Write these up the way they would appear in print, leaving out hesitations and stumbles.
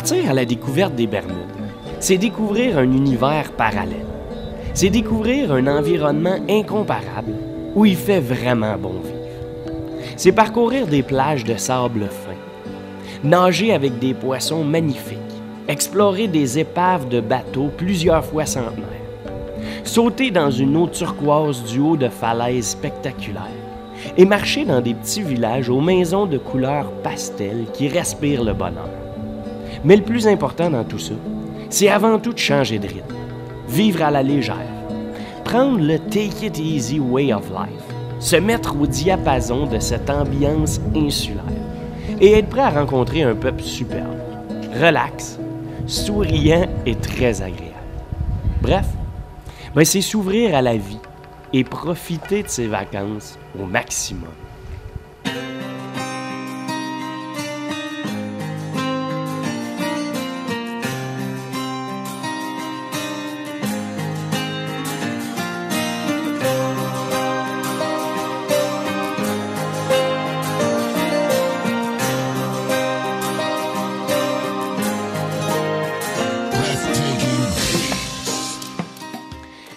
Partir à la découverte des Bermudes, c'est découvrir un univers parallèle. C'est découvrir un environnement incomparable où il fait vraiment bon vivre. C'est parcourir des plages de sable fin, nager avec des poissons magnifiques, explorer des épaves de bateaux plusieurs fois centenaires, sauter dans une eau turquoise du haut de falaises spectaculaires et marcher dans des petits villages aux maisons de couleurs pastel qui respirent le bonheur. Mais le plus important dans tout ça, c'est avant tout de changer de rythme, vivre à la légère, prendre le take it easy way of life, se mettre au diapason de cette ambiance insulaire et être prêt à rencontrer un peuple superbe, relax, souriant et très agréable. Bref, c'est s'ouvrir à la vie et profiter de ses vacances au maximum.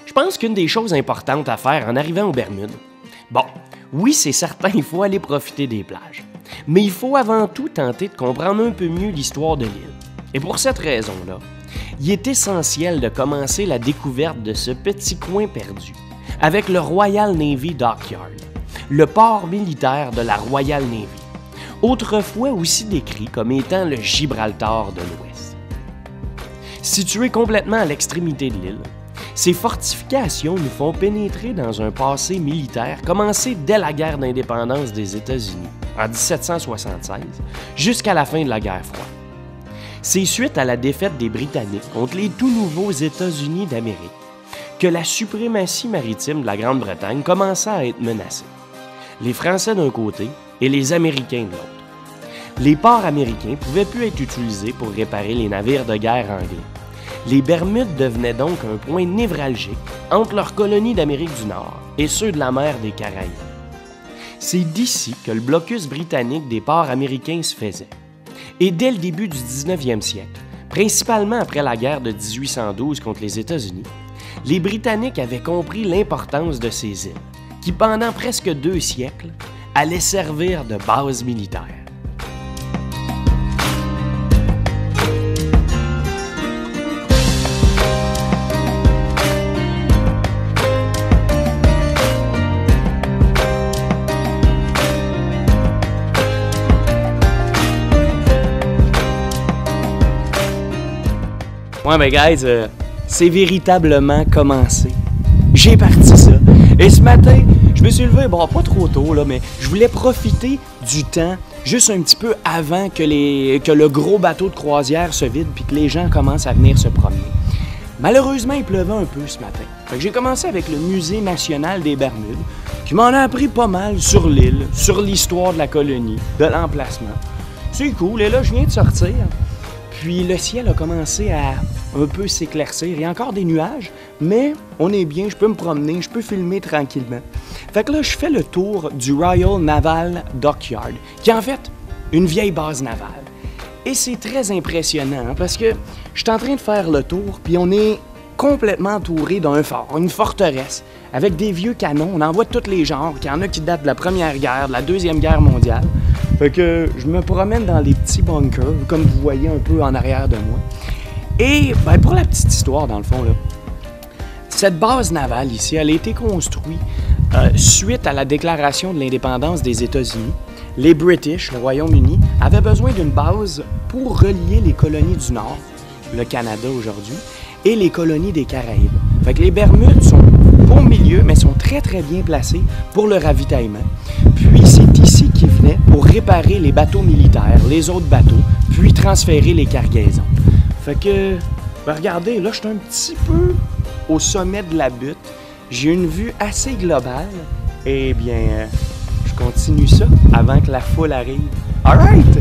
Je pense qu'une des choses importantes à faire en arrivant aux Bermudes, oui, c'est certain, il faut aller profiter des plages, mais il faut avant tout tenter de comprendre un peu mieux l'histoire de l'île. Et pour cette raison-là, il est essentiel de commencer la découverte de ce petit coin perdu avec le Royal Navy Dockyard, le port militaire de la Royal Navy, autrefois aussi décrit comme étant le Gibraltar de l'Ouest. Situé complètement à l'extrémité de l'île, ces fortifications nous font pénétrer dans un passé militaire commencé dès la guerre d'indépendance des États-Unis, en 1776, jusqu'à la fin de la guerre froide. C'est suite à la défaite des Britanniques contre les tout nouveaux États-Unis d'Amérique que la suprématie maritime de la Grande-Bretagne commença à être menacée. Les Français d'un côté et les Américains de l'autre. Les ports américains pouvaient plus être utilisés pour réparer les navires de guerre anglais. Les Bermudes devenaient donc un point névralgique entre leurs colonies d'Amérique du Nord et ceux de la mer des Caraïbes. C'est d'ici que le blocus britannique des ports américains se faisait. Et dès le début du 19e siècle, principalement après la guerre de 1812 contre les États-Unis, les Britanniques avaient compris l'importance de ces îles, qui pendant presque 2 siècles allaient servir de base militaire. Ouais, guys, c'est véritablement commencé. J'ai parti ça. Et ce matin, je me suis levé, pas trop tôt, là, mais je voulais profiter du temps juste un petit peu avant que le gros bateau de croisière se vide puis que les gens commencent à venir se promener. Malheureusement, il pleuvait un peu ce matin. Fait que j'ai commencé avec le Musée national des Bermudes, qui m'en a appris pas mal sur l'île, sur l'histoire de la colonie, de l'emplacement. C'est cool, et là, je viens de sortir. Puis le ciel a commencé à un peu s'éclaircir. Il y a encore des nuages, mais on est bien, je peux me promener, je peux filmer tranquillement. Fait que là, je fais le tour du Royal Naval Dockyard, qui est en fait une vieille base navale. Et c'est très impressionnant, parce que je suis en train de faire le tour, puis on est complètement entouré d'un fort, une forteresse, avec des vieux canons. On en voit de tous les genres, qu'il y en a qui datent de la Première Guerre, de la Deuxième Guerre mondiale. Fait que je me promène dans les petits bunkers, comme vous voyez un peu en arrière de moi. Et pour la petite histoire, dans le fond, là, cette base navale ici, elle a été construite suite à la déclaration de l'indépendance des États-Unis. Les British, le Royaume-Uni, avaient besoin d'une base pour relier les colonies du Nord, le Canada aujourd'hui, et les colonies des Caraïbes. Fait que les Bermudes sont pas au milieu, mais sont très très bien placées pour le ravitaillement. Puis c'est ici qu'ils venaient pour réparer les bateaux militaires, les autres bateaux, puis transférer les cargaisons. Fait que, regardez, là je suis un petit peu au sommet de la butte. J'ai une vue assez globale. Eh bien, je continue ça avant que la foule arrive. All right!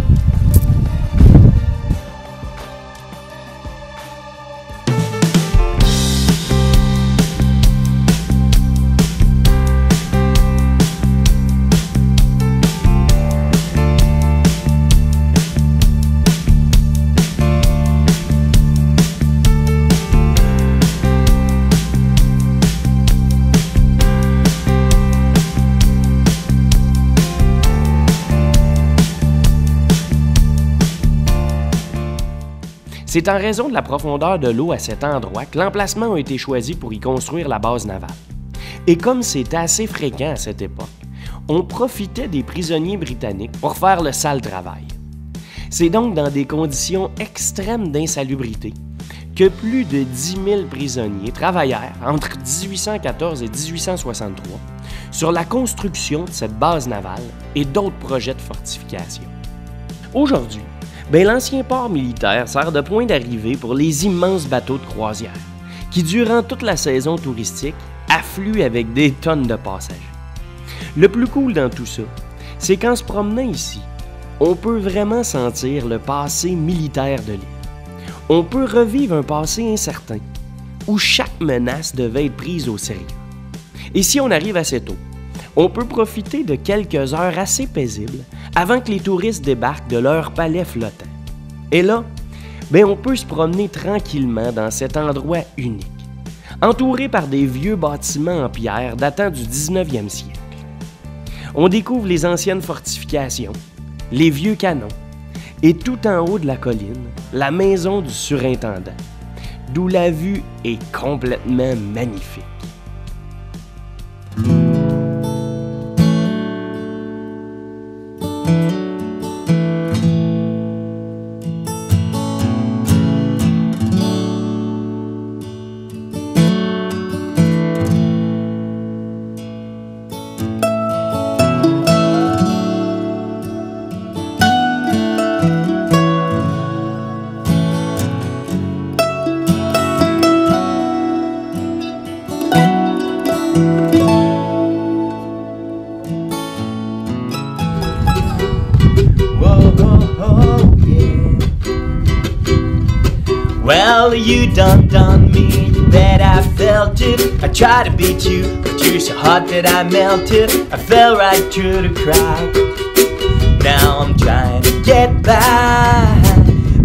C'est en raison de la profondeur de l'eau à cet endroit que l'emplacement a été choisi pour y construire la base navale. Et comme c'était assez fréquent à cette époque, on profitait des prisonniers britanniques pour faire le sale travail. C'est donc dans des conditions extrêmes d'insalubrité que plus de 10 000 prisonniers travaillèrent entre 1814 et 1863 sur la construction de cette base navale et d'autres projets de fortification. Aujourd'hui, l'ancien port militaire sert de point d'arrivée pour les immenses bateaux de croisière qui, durant toute la saison touristique, affluent avec des tonnes de passagers. Le plus cool dans tout ça, c'est qu'en se promenant ici, on peut vraiment sentir le passé militaire de l'île. On peut revivre un passé incertain, où chaque menace devait être prise au sérieux. Et si on arrive assez tôt, on peut profiter de quelques heures assez paisibles avant que les touristes débarquent de leur palais flottant. Et là, on peut se promener tranquillement dans cet endroit unique, entouré par des vieux bâtiments en pierre datant du 19e siècle. On découvre les anciennes fortifications, les vieux canons, et tout en haut de la colline, la maison du surintendant, d'où la vue est complètement magnifique. Well, you done me, you bet I felt it. I tried to beat you, but you're so hot that I melted. I fell right through the crack. Now I'm trying to get back.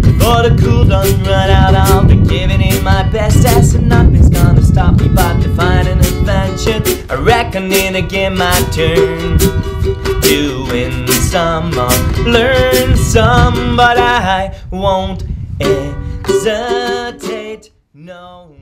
Before the cool done run out, I'll be giving it my best. And nothing's gonna stop me but to find an invention. I reckon then again my turn. Doing some or learn some, but I won't hesitate no